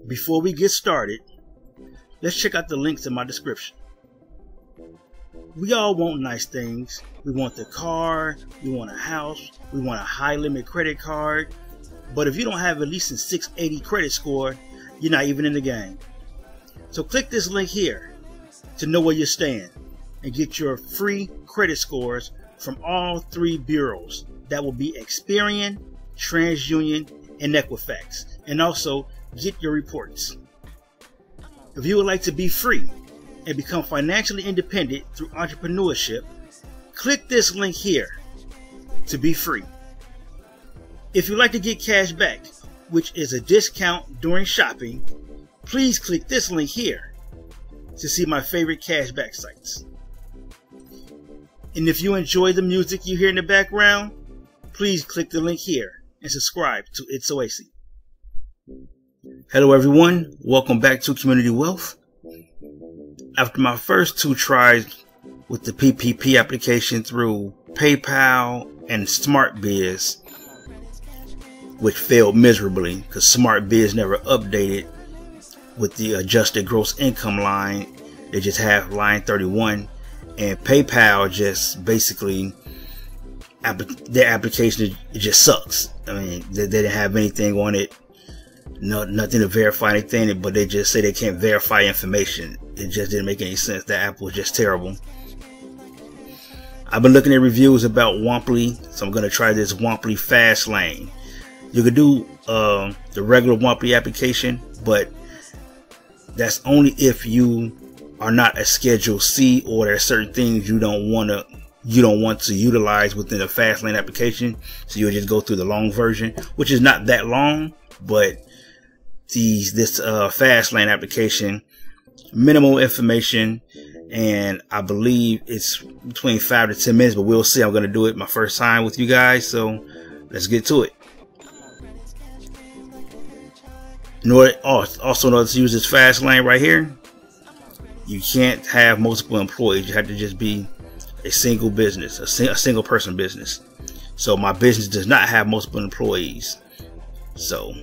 Before we get started, let's check out the links in my description. We all want nice things. We want the car, we want a house, we want a high limit credit card. But if you don't have at least a 680 credit score, you're not even in the game. So click this link here to know where you stand and get your free credit scores from all three bureaus. That will be Experian, TransUnion, and Equifax. And also get your reports. If you would like to be free and become financially independent through entrepreneurship, click this link here to be free. If you'd like to get cash back, which is a discount during shopping, please click this link here to see my favorite cashback sites. And if you enjoy the music you hear in the background, please click the link here and subscribe to It's Oasis. Hello everyone, welcome back to Community Wealth. After my first two tries with the PPP application through PayPal and SmartBiz, which failed miserably because SmartBiz never updated with the adjusted gross income line. They just have line 31, and PayPal just basically, their application, it just sucks. I mean, they didn't have anything on it, nothing to verify anything, but they just say they can't verify information. It just didn't make any sense. The app was just terrible. I've been looking at reviews about Womply, so I'm going to try this Womply Fast Lane. You could do the regular Womply application, but that's only if you are not a Schedule C, or there are certain things you don't want to utilize within the fast lane application. So you'll just go through the long version, which is not that long, but this fast lane application, minimal information, and I believe it's between 5 to 10 minutes, but we'll see. I'm going to do it my first time with you guys, so let's get to it. Also, in order to use this fast lane right here, you can't have multiple employees. You have to just be a single business, a single person business. So my business does not have multiple employees. So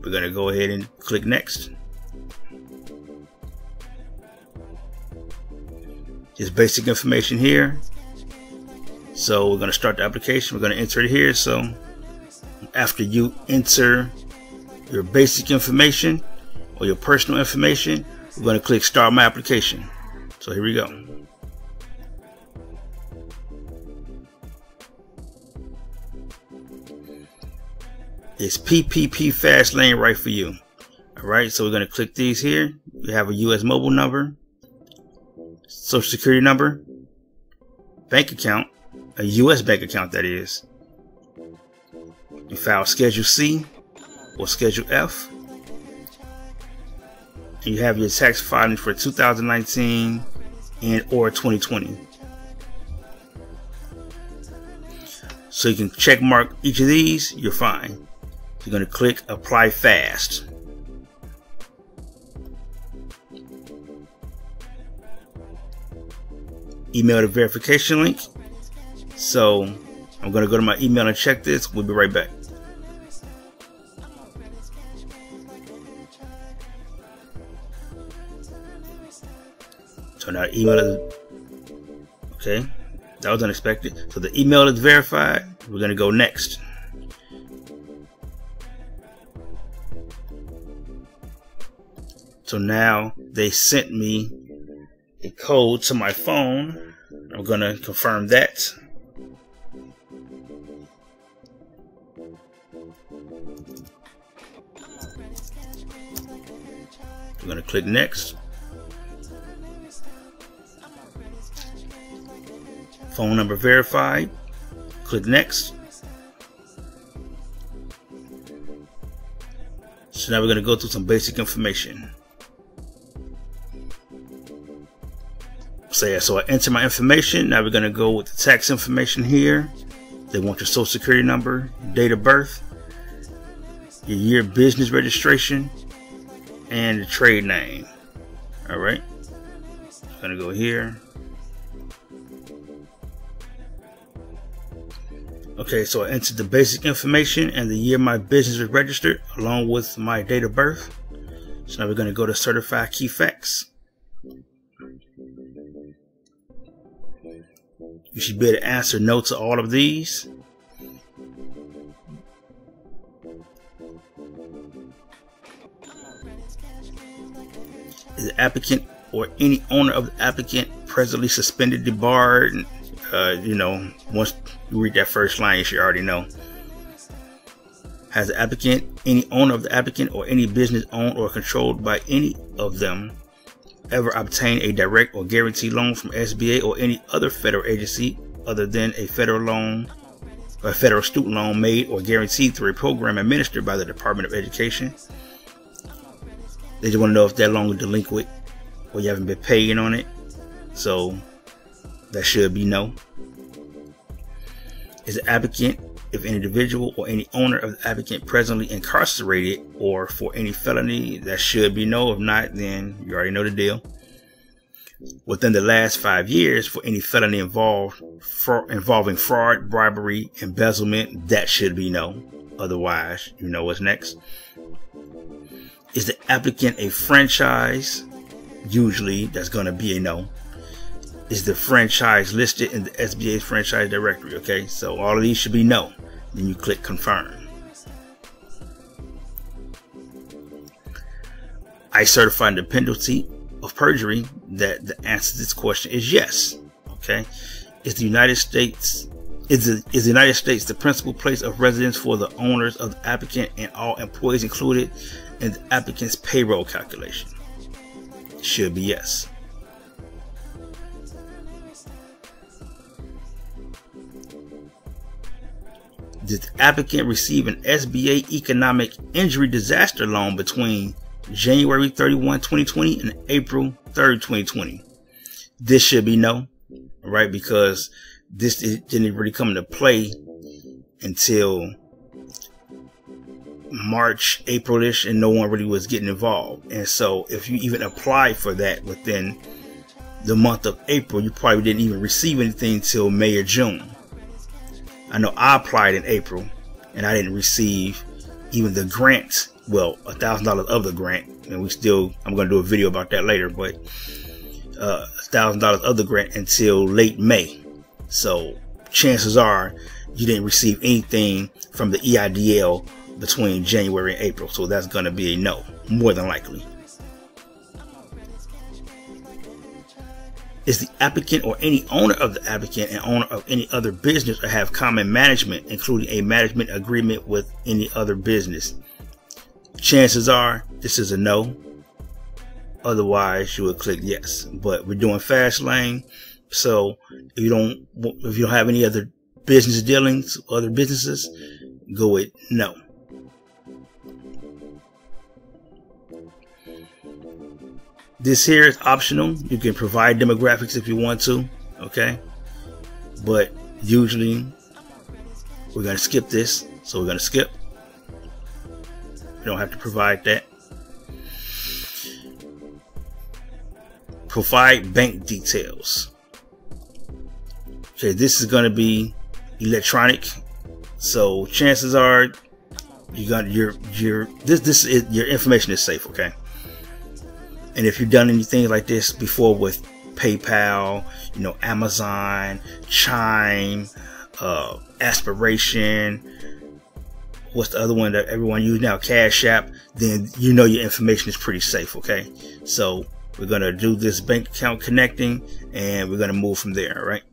we're going to go ahead and click next. Just basic information here. So we're going to start the application. We're going to enter it here. So after you enter your basic information or your personal information, we're going to click Start My Application. So here we go. It's PPP Fast Lane right for you. Alright, so we're going to click these here. You have a US mobile number, social security number, bank account, a US bank account that is. You file Schedule C or Schedule F, and you have your tax filing for 2019 and or 2020. So you can check mark each of these, you're fine. You're going to click Apply Fast. Email the verification link. So I'm going to go to my email and check this. We'll be right back. So now email is, okay, that was unexpected. So the email is verified. We're going to go next. So now they sent me a code to my phone. I'm going to confirm that. I'm going to click next. Phone number verified. Click next. So now we're going to go through some basic information. So I enter my information. Now we're going to go with the tax information here. They want your social security number, date of birth, your year of business registration, and the trade name. Alright. I'm going to go here. Okay, so I entered the basic information and the year my business was registered along with my date of birth. So now we're going to go to certified key facts. You should be able to answer no to all of these. Is the applicant or any owner of the applicant presently suspended, debarred? Once you read that first line, you should already know. Has the applicant, any owner of the applicant, or any business owned or controlled by any of them ever obtained a direct or guaranteed loan from SBA or any other federal agency other than a federal loan or a federal student loan made or guaranteed through a program administered by the Department of Education? They just want to know if that loan is delinquent or you haven't been paying on it. So that should be no. Is the applicant, if an individual or any owner of the applicant, presently incarcerated or for any felony? That should be no. If not, then you already know the deal. Within the last 5 years, for any felony involving fraud, bribery, embezzlement, that should be no. Otherwise, you know what's next. Is the applicant a franchise? Usually that's going to be a no. Is the franchise listed in the SBA franchise directory? Okay, so all of these should be no. Then you click confirm. I certify under penalty of perjury that the answer to this question is yes. Okay, is the United States the principal place of residence for the owners of the applicant and all employees included in the applicant's payroll calculation? Should be yes. Did the applicant receive an SBA economic injury disaster loan between January 31, 2020 and April 3rd, 2020? This should be no, right? Because this didn't really come into play until March, April-ish, and no one really was getting involved. And so if you even applied for that within the month of April, you probably didn't even receive anything till May or June. I know I applied in April and I didn't receive even the grant. Well, $1,000 of the grant, and I'm going to do a video about that later, but $1,000 of the grant until late May. So chances are you didn't receive anything from the EIDL between January and April. So that's going to be a no, more than likely. Is the applicant or any owner of the applicant and owner of any other business or have common management, including a management agreement with any other business? Chances are this is a no. Otherwise, you would click yes. But we're doing fast lane, so if you don't have any other business dealings, other businesses, go with no. This here is optional. You can provide demographics if you want to, okay? But usually we're going to skip this, so we're going to skip. You don't have to provide that. Provide bank details. Okay, this is going to be electronic, so chances are your information is safe, okay? And if you've done anything like this before with PayPal, Amazon, Chime, Aspiration, what's the other one that everyone uses now, Cash App, then your information is pretty safe, okay? So we're going to do this bank account connecting and we're going to move from there, all right?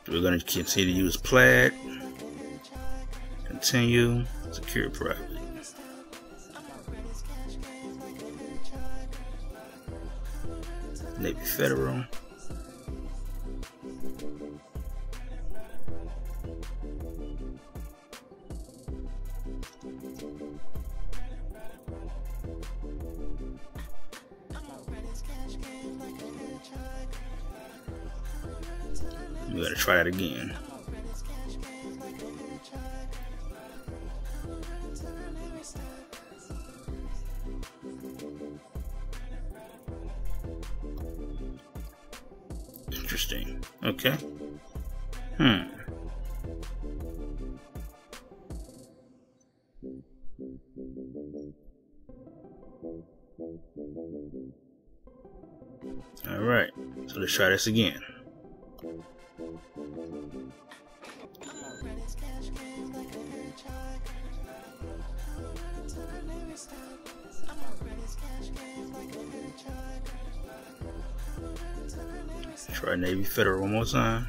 We're going to continue to use Plaid. Continue. Secure private. Navy Federal. We gotta try it again. Interesting. Okay. Alright, so let's try this again. Try Navy Federal one more time.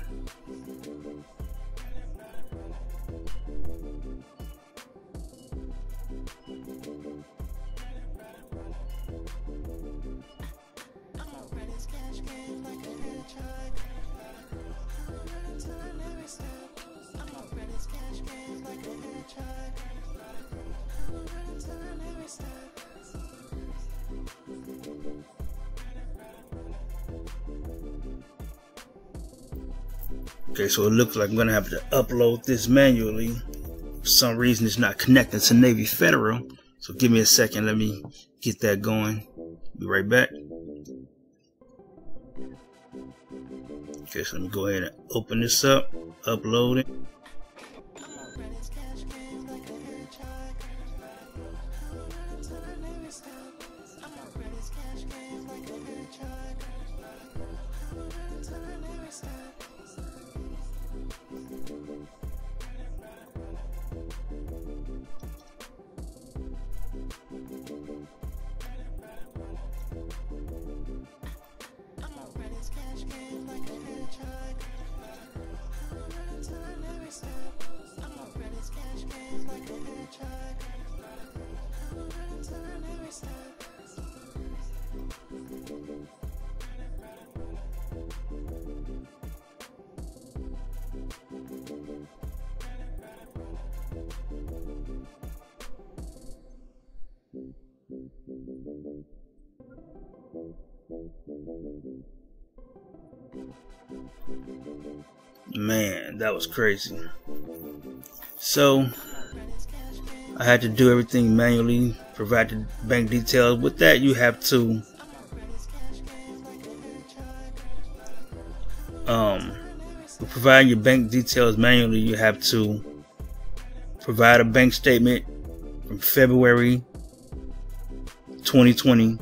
Okay, so it looks like I'm gonna have to upload this manually. For some reason it's not connecting to Navy Federal. So give me a second, let me get that going. Be right back. Okay, so let me go ahead and open this up, upload it. Man, that was crazy. So I had to do everything manually, provide the bank details. With that, you have to provide your bank details manually. You have to provide a bank statement from February 2020.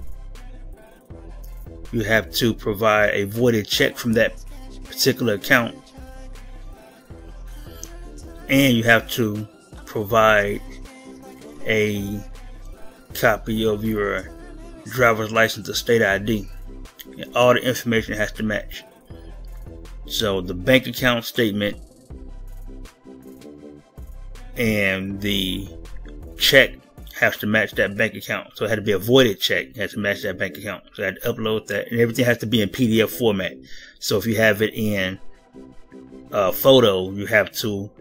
You have to provide a voided check from that particular account, and you have to provide a copy of your driver's license or state ID. And all the information has to match. So the bank account statement and the check has to match that bank account. So it had to be a voided check. It has to match that bank account. So I had to upload that, and everything has to be in PDF format. So if you have it in photo, you have to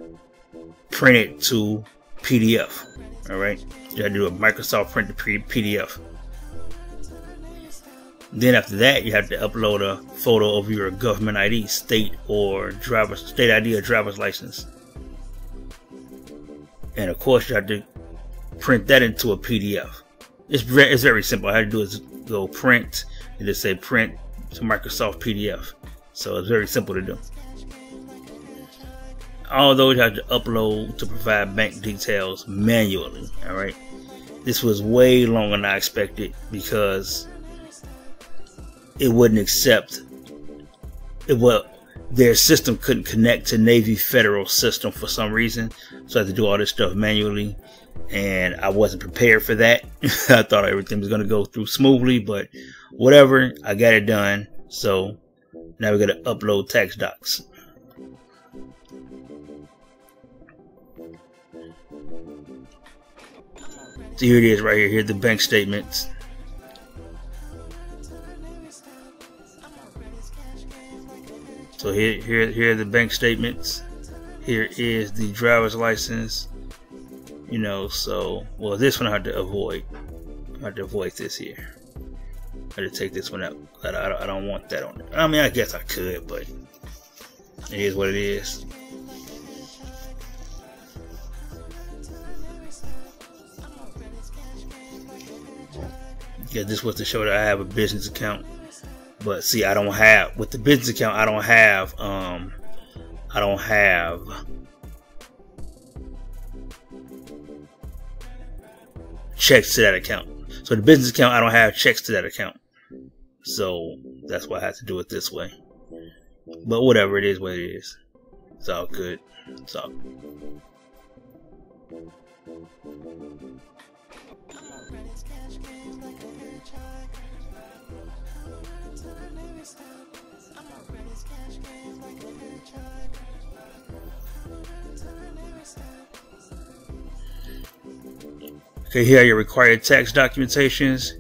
print it to PDF. All right, you have to do a Microsoft print to PDF. Then after that, you have to upload a photo of your government ID, state ID or driver's license. And of course, you have to print that into a PDF. It's very simple. All I have to do is go print and just say print to Microsoft PDF. So it's very simple to do. All those you have to upload to provide bank details manually. All right, this was way longer than I expected because it wouldn't accept it. Well, their system couldn't connect to Navy Federal system for some reason, so I had to do all this stuff manually, and I wasn't prepared for that. I thought everything was going to go through smoothly, but whatever, I got it done. So now we got to upload tax docs. So here it is right here. Here's the bank statements. So here are the bank statements. Here is the driver's license. You know, so, well, this one I have to avoid. I have to avoid this here. I have to take this one out. I don't want that on there. I mean, I guess I could, but it is what it is. Yeah, this was to show that I have a business account. But see, I don't have, with the business account, I don't have checks to that account. So the business account, I don't have checks to that account. So that's why I have to do it this way. But whatever, it is what it is. It's all good. It's all good. Okay, here are your required tax documentations.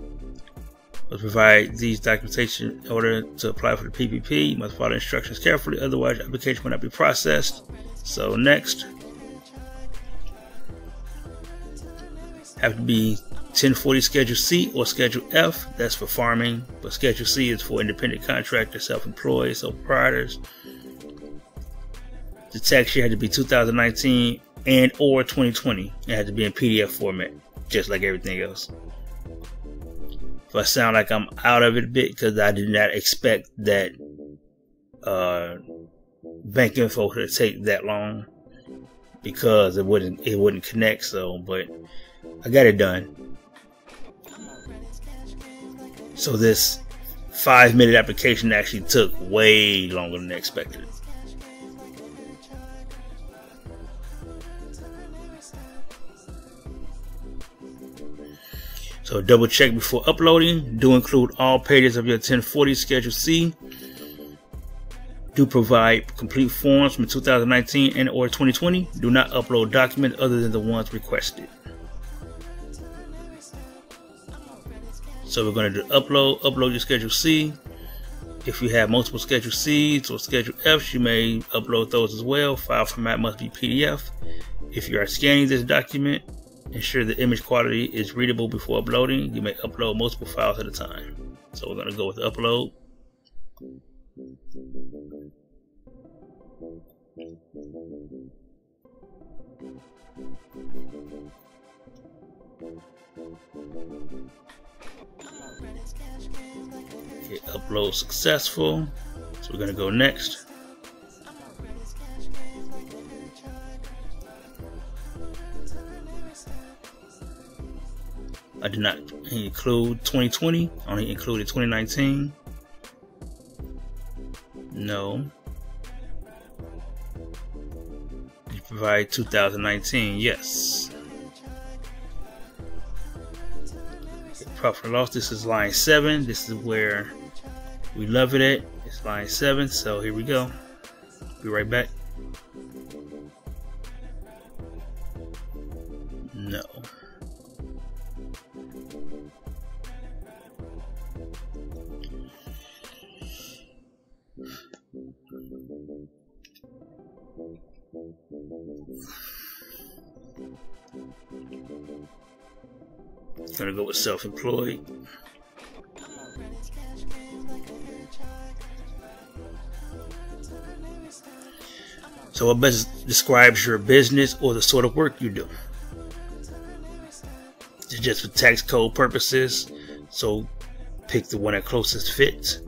Must provide these documentation in order to apply for the PPP. You must follow instructions carefully, otherwise your application will not be processed. So next, have to be 1040 Schedule C or Schedule F. That's for farming, but Schedule C is for independent contractors, self-employed, sole proprietors. The tax year had to be 2019 and or 2020. It had to be in PDF format, just like everything else. If I sound like I'm out of it a bit, because I did not expect that bank info to take that long, because it wouldn't connect. So, but I got it done. So this 5-minute application actually took way longer than expected. So double check before uploading. Do include all pages of your 1040 Schedule C. Do provide complete forms from 2019 and or 2020. Do not upload documents other than the ones requested. So we're going to do upload your Schedule C. If you have multiple Schedule C's or Schedule F's, you may upload those as well. File format must be PDF. If you are scanning this document, ensure the image quality is readable before uploading. You may upload multiple files at a time. So we're going to go with upload. Okay, upload successful. So we're going to go next. I did not include 2020, only included 2019. No. You provide 2019, yes. Okay, profit and loss, this is line 7. This is where we love it at. It's line 7, so here we go. Be right back. No. Gonna go with self-employed. So what best describes your business or the sort of work you do? It's just for tax code purposes, so pick the one that closest fits.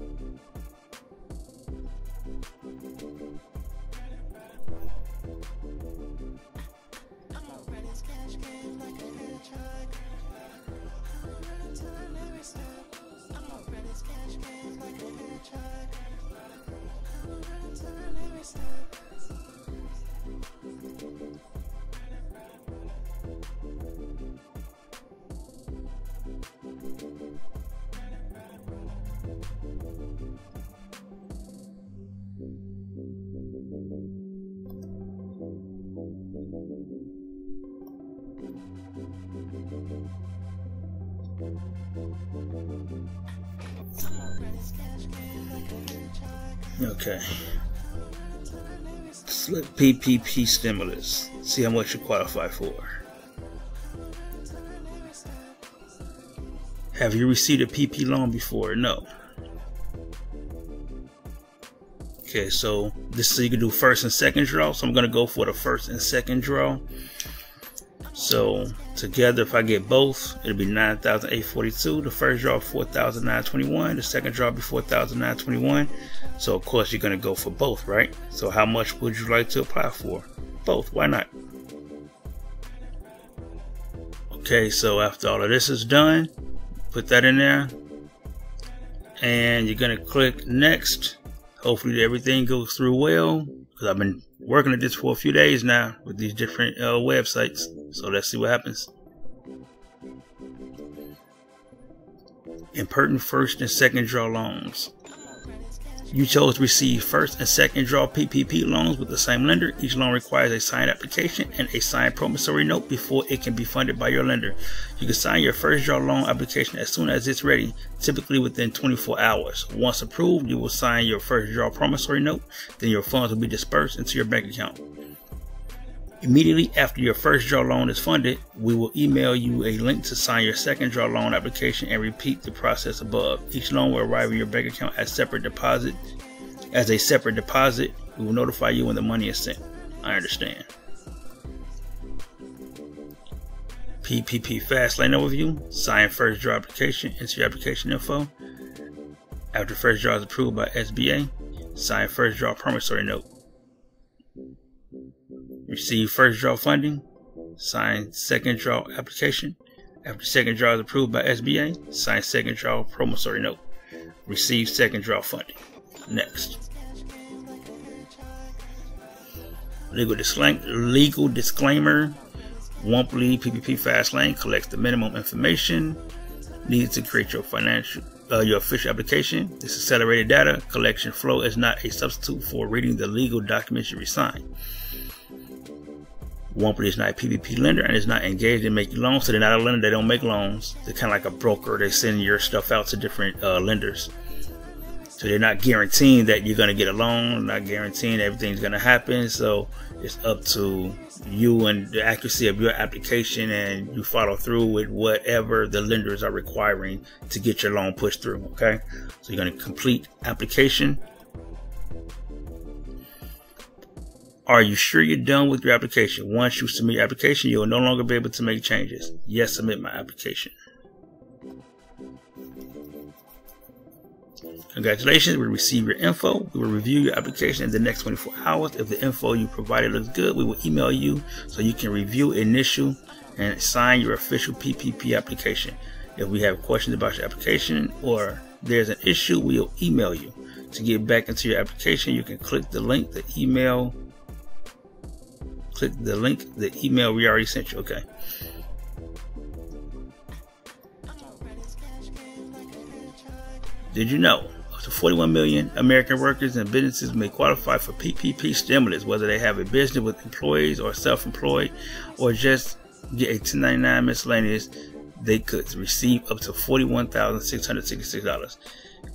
Okay. Select PPP stimulus. See how much you qualify for. Have you received a PP loan before? No. Okay, so this is so you can do first and second draw. So I'm going to go for the first and second draw. So Together, if I get both, it'll be $9,842. The first draw $4,921. The second draw will be $4,921. So of course you're gonna go for both, right? So how much would you like to apply for? Both. Why not? Okay, so after all of this is done, put that in there, and you're gonna click next. Hopefully everything goes through well, because I've been working at this for a few days now with these different websites. So let's see what happens. Impertinent first and second draw loans. You chose to receive first and second draw PPP loans with the same lender. Each loan requires a signed application and a signed promissory note before it can be funded by your lender. You can sign your first draw loan application as soon as it's ready, typically within 24 hours. Once approved, you will sign your first draw promissory note. Then your funds will be dispersed into your bank account. Immediately after your first draw loan is funded, we will email you a link to sign your second draw loan application and repeat the process above. Each loan will arrive in your bank account as a separate deposit. We will notify you when the money is sent. I understand. PPP Fast Lane Overview. Sign first draw application. Enter your application info. After first draw is approved by SBA, sign first draw promissory note. Receive first draw funding, sign second draw application. After second draw is approved by SBA, sign second draw promissory note. Receive second draw funding. Next. Legal disclaimer. Womply PPP Fast Lane collects the minimum information needed to create your official application. This accelerated data collection flow is not a substitute for reading the legal documents you sign. Womply is not a PPP lender and is not engaged in making loans, so they're not a lender. They don't make loans. They're kind of like a broker. They send your stuff out to different lenders. So they're not guaranteeing that you're going to get a loan, not guaranteeing everything's going to happen. So it's up to you and the accuracy of your application, and you follow through with whatever the lenders are requiring to get your loan pushed through. Okay, so you're going to complete application. Are you sure you're done with your application? Once you submit your application, you will no longer be able to make changes. Yes, submit my application. Congratulations, we receive your info. We will review your application in the next 24 hours. If the info you provided looks good, we will email you so you can review, initial, and sign your official PPP application. If we have questions about your application or there's an issue, we'll email you. To get back into your application, you can click the link, the email we already sent you. Okay. Did you know up to 41 million American workers and businesses may qualify for PPP stimulus, whether they have a business with employees or self-employed, or just get a 1099 miscellaneous? They could receive up to $41,666.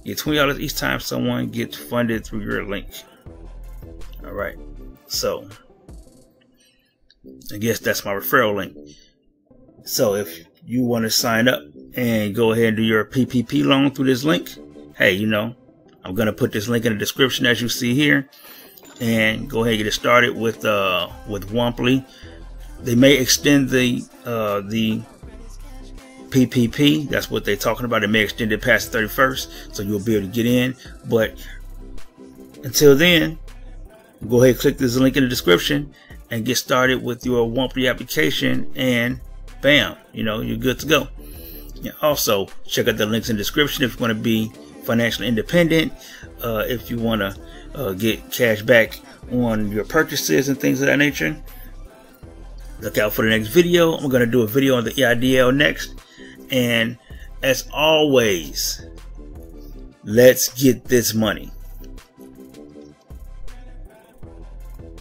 Get $20 each time someone gets funded through your link. All right, so I guess that's my referral link. So if you want to sign up and go ahead and do your PPP loan through this link, hey, you know, I'm going to put this link in the description as you see here, and go ahead and get it started with Womply. They may extend the PPP. That's what they're talking about. It may extend it past the 31st, so you'll be able to get in. But until then, go ahead and click this link in the description and get started with your Womply application, and bam, you know, you're good to go. And also, check out the links in the description if you want to be financially independent, if you want to get cash back on your purchases and things of that nature. Look out for the next video. I'm going to do a video on the EIDL next. And as always, let's get this money.